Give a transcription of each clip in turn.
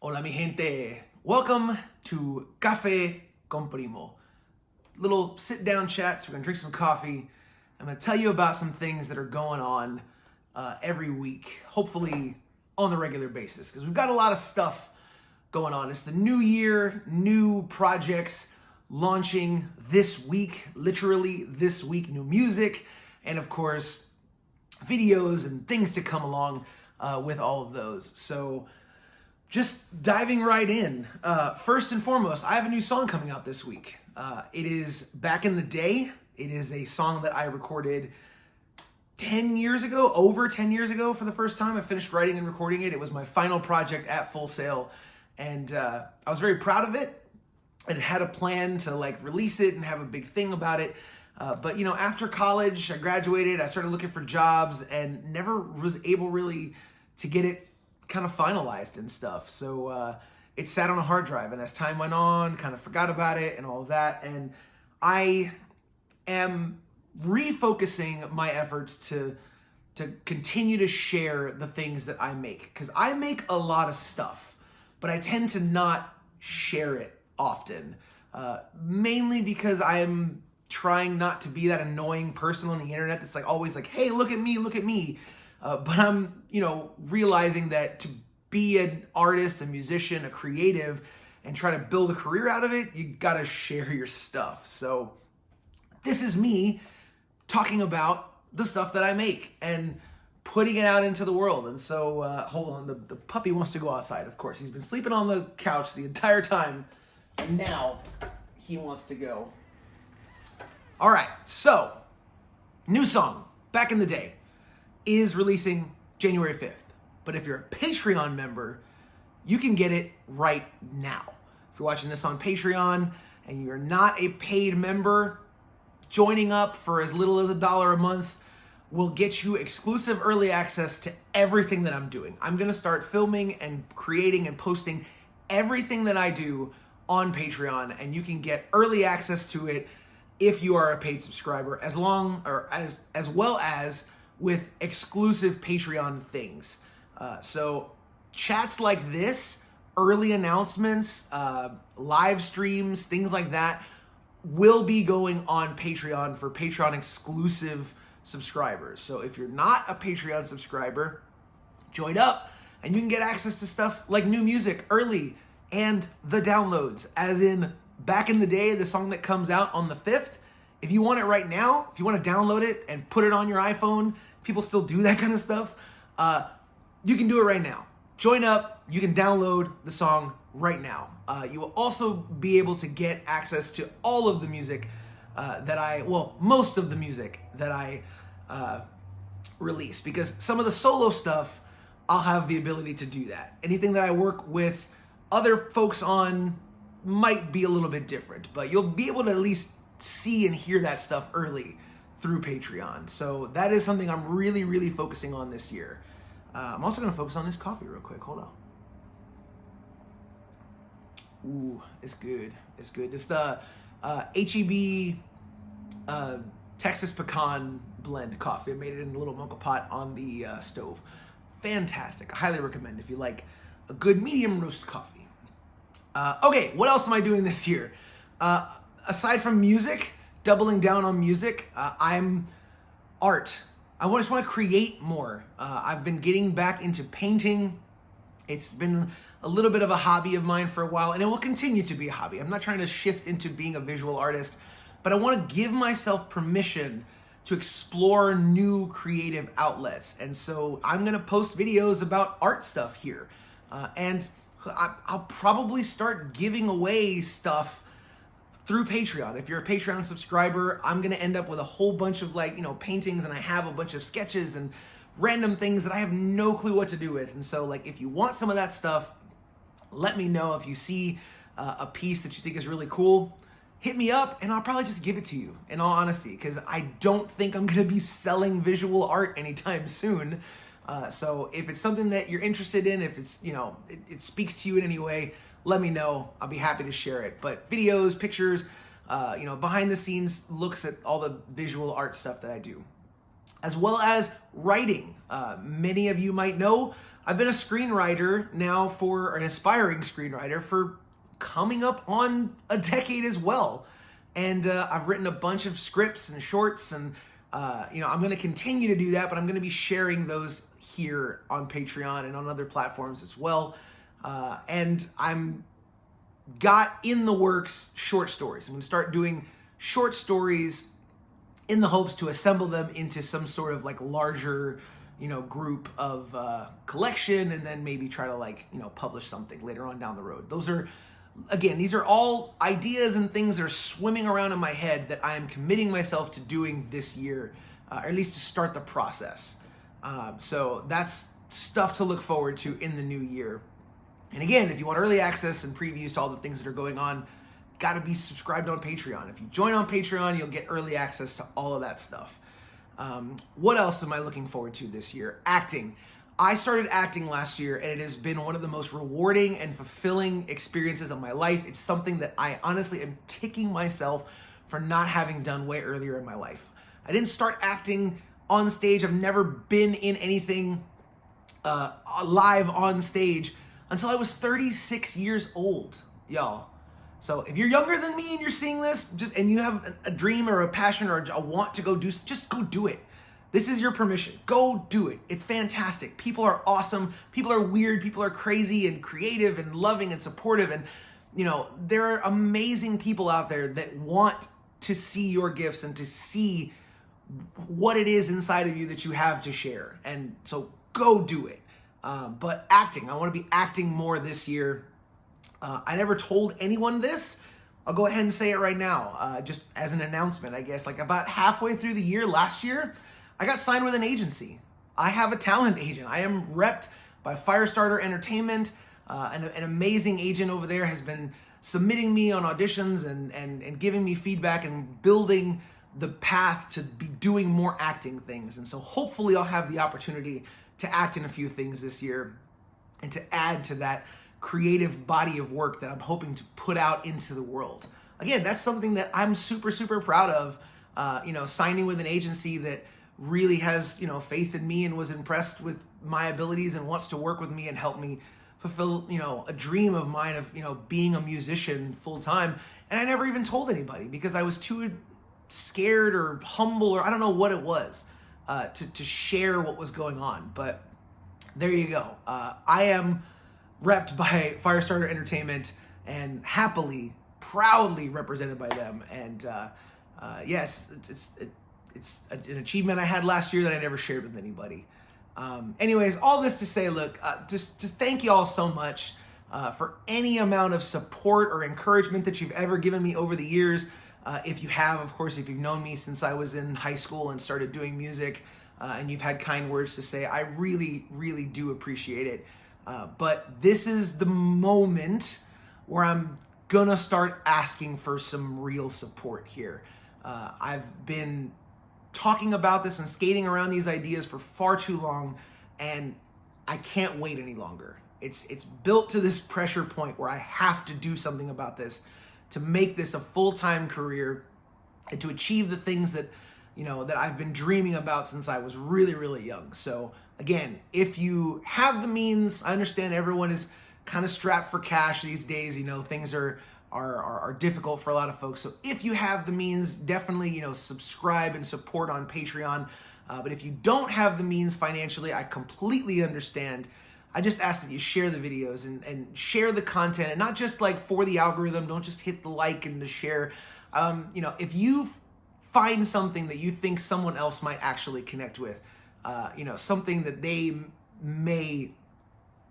Hola mi gente. Welcome to Cafe Con Primo. Little sit down chats. We're gonna drink some coffee. I'm gonna tell you about some things that are going on every week, hopefully on the regular basis, because we've got a lot of stuff going on. It's the new year, new projects launching this week, literally this week, new music, and of course, videos and things to come along with all of those. So just diving right in. First and foremost, I have a new song coming out this week. It is Back in the Day. It is a song that I recorded 10 years ago, over 10 years ago for the first time. I finished writing and recording it. It was my final project at Full Sail. And I was very proud of it and had a plan to release it and have a big thing about it. But after college, I graduated, I started looking for jobs and never was able really to get it kind of finalized and stuff. So it sat on a hard drive, and as time went on, kind of forgot about it and all of that. And I am refocusing my efforts to continue to share the things that I make, because I make a lot of stuff, but I tend to not share it often, mainly because I'm trying not to be that annoying person on the internet that's always hey, look at me, look at me. But I'm, realizing that to be an artist, a musician, a creative, and try to build a career out of it, you gotta share your stuff. So this is me talking about the stuff that I make and putting it out into the world. And so, hold on, the puppy wants to go outside, of course. He's been sleeping on the couch the entire time, and now he wants to go. All right, so, new song, Back in the Day, is releasing January 5th. But if you're a Patreon member, you can get it right now. If you're watching this on Patreon and you're not a paid member, joining up for as little as $1 a month will get you exclusive early access to everything that I'm doing. I'm gonna start filming and creating and posting everything that I do on Patreon, and you can get early access to it if you are a paid subscriber, as well as with exclusive Patreon things. So chats like this, early announcements, live streams, things like that will be going on Patreon for Patreon exclusive subscribers. So if you're not a Patreon subscriber, join up and you can get access to stuff like new music early and the downloads, as in Back in the Day, the song that comes out on the 5th. If you want it right now, if you want to download it and put it on your iPhone, people still do that kind of stuff, you can do it right now. Join up, you can download the song right now. You will also be able to get access to all of the music most of the music that I release, because some of the solo stuff, I'll have the ability to do that. Anything that I work with other folks on might be a little bit different, but you'll be able to at least see and hear that stuff early through Patreon. So that is something I'm really, really focusing on this year. I'm also going to focus on this coffee real quick. Hold on. Ooh, it's good. It's good. It's the HEB Texas Pecan Blend coffee. I made it in a little mocha pot on the stove. Fantastic. I highly recommend if you like a good medium roast coffee. Okay, what else am I doing this year? Aside from music, doubling down on music, I'm art. I just want to create more. I've been getting back into painting. It's been a little bit of a hobby of mine for a while, and it will continue to be a hobby. I'm not trying to shift into being a visual artist, but I want to give myself permission to explore new creative outlets. And so I'm going to post videos about art stuff here. And I'll probably start giving away stuff through Patreon. If you're a Patreon subscriber, I'm gonna end up with a whole bunch of paintings, and I have a bunch of sketches and random things that I have no clue what to do with. And so if you want some of that stuff, let me know. If you see a piece that you think is really cool, hit me up and I'll probably just give it to you, in all honesty, because I don't think I'm gonna be selling visual art anytime soon. So if it's something that you're interested in, if it's, it speaks to you in any way, let me know. I'll be happy to share it. But videos, pictures, behind the scenes looks at all the visual art stuff that I do, as well as writing. Many of you might know I've been a screenwriter now or an aspiring screenwriter for coming up on a decade as well. And I've written a bunch of scripts and shorts, and I'm going to continue to do that, but I'm going to be sharing those here on Patreon and on other platforms as well. And I'm got in the works short stories. I'm going to start doing short stories in the hopes to assemble them into some sort of like larger, group of collection, and then maybe try to publish something later on down the road. These are all ideas and things that are swimming around in my head that I am committing myself to doing this year, or at least to start the process. So that's stuff to look forward to in the new year. And again, if you want early access and previews to all the things that are going on, got to be subscribed on Patreon. If you join on Patreon, you'll get early access to all of that stuff. What else am I looking forward to this year? Acting. I started acting last year, and it has been one of the most rewarding and fulfilling experiences of my life. It's something that I honestly am kicking myself for not having done way earlier in my life. I didn't start acting on stage. I've never been in anything live on stage until I was 36 years old, y'all. So if you're younger than me and you're seeing this, and you have a dream or a passion or a want to go do, just go do it. This is your permission. Go do it. It's fantastic. People are awesome. People are weird. People are crazy and creative and loving and supportive. And, there are amazing people out there that want to see your gifts and to see what it is inside of you that you have to share. And so go do it. But acting, I want to be acting more this year. I never told anyone this. I'll go ahead and say it right now, just as an announcement, I guess. Like about halfway through the year, last year, I got signed with an agency. I have a talent agent. I am repped by Firestarter Entertainment. An amazing agent over there has been submitting me on auditions and giving me feedback and building the path to be doing more acting things. And so hopefully I'll have the opportunity to act in a few things this year and to add to that creative body of work that I'm hoping to put out into the world. Again, that's something that I'm super, super proud of, signing with an agency that really has, faith in me and was impressed with my abilities and wants to work with me and help me fulfill, a dream of mine of, being a musician full time. And I never even told anybody because I was too scared or humble, or I don't know what it was, to share what was going on. But there you go. I am repped by Firestarter Entertainment and happily, proudly represented by them. And yes, it's an achievement I had last year that I never shared with anybody. Anyways, all this to say, look, just thank you all so much for any amount of support or encouragement that you've ever given me over the years. If you have, of course, if you've known me since I was in high school and started doing music, and you've had kind words to say, I really, really do appreciate it. But this is the moment where I'm gonna start asking for some real support here. I've been talking about this and skating around these ideas for far too long, and I can't wait any longer. It's built to this pressure point where I have to do something about this to make this a full-time career and to achieve the things that that I've been dreaming about since I was really, really young. So again, if you have the means, I understand everyone is kind of strapped for cash these days. Things are difficult for a lot of folks. So if you have the means, definitely, subscribe and support on Patreon. But if you don't have the means financially, I completely understand. I just ask that you share the videos and share the content, and not just like for the algorithm. Don't just hit the like and the share. If you find something that you think someone else might actually connect with, something that they may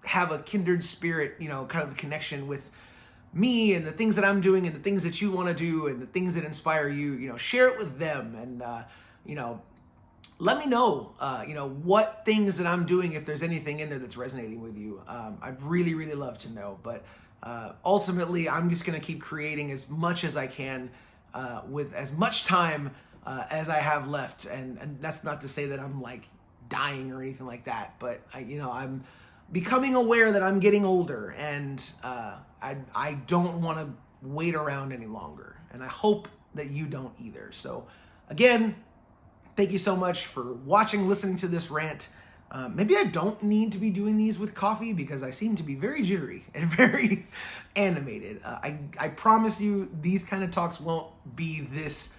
have a kindred spirit, kind of a connection with me and the things that I'm doing and the things that you want to do and the things that inspire you, share it with them. And, let me know, what things that I'm doing, if there's anything in there that's resonating with you. I'd really, really love to know. But ultimately, I'm just going to keep creating as much as I can with as much time as I have left. And that's not to say that I'm like dying or anything like that. But, I'm becoming aware that I'm getting older, and I don't want to wait around any longer. And I hope that you don't either. So again, thank you so much for watching, listening to this rant. Maybe I don't need to be doing these with coffee because I seem to be very jittery and very animated. I promise you these kind of talks won't be this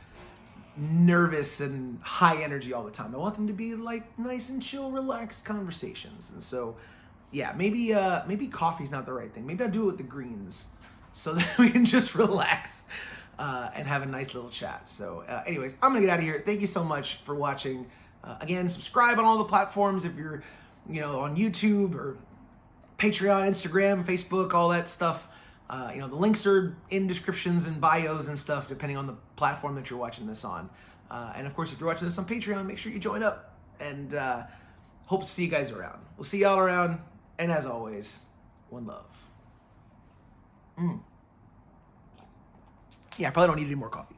nervous and high energy all the time. I want them to be like nice and chill, relaxed conversations. And so, yeah, maybe coffee's not the right thing. Maybe I'll do it with the greens so that we can just relax and have a nice little chat. So anyways, I'm gonna get out of here. Thank you so much for watching. Again, subscribe on all the platforms if you're, on YouTube or Patreon, Instagram, Facebook, all that stuff. The links are in descriptions and bios and stuff, depending on the platform that you're watching this on. And of course, if you're watching this on Patreon, make sure you join up. And hope to see you guys around. We'll see y'all around. And as always, one love. Yeah, I probably don't need any more coffee.